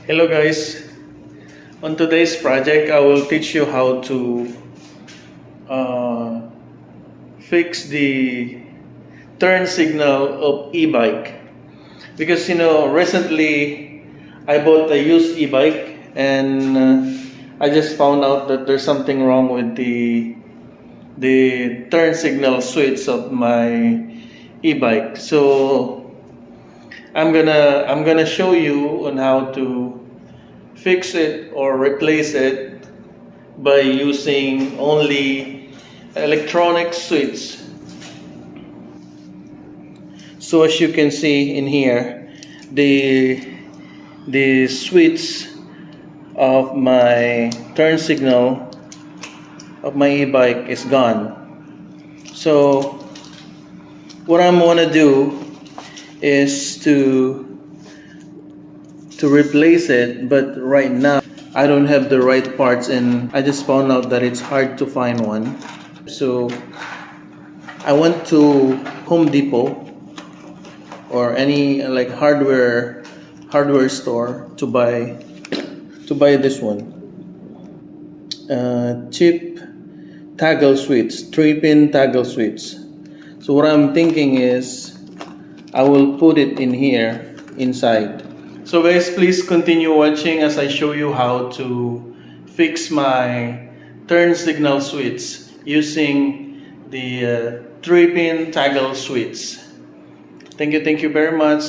Hello guys, on today's project I will teach you how to uh, fix the turn signal of e-bike, because recently I bought a used e-bike and I just found out that there's something wrong with the turn signal switch of my e-bike. So I'm gonna show you on how to fix it or replace it by using only electronic switch. So as you can see in here, the switch of my turn signal of my e-bike is gone. So what I'm gonna do is to replace it, but right now I don't have the right parts and I just found out that it's hard to find one. So I went to Home Depot or any like hardware store to buy this one. Cheap toggle switch, 3-pin toggle switch. So what I'm thinking is I will put it in here inside. So guys, please continue watching as I show you how to fix my turn signal switch using the 3-pin toggle switch. Thank you very much.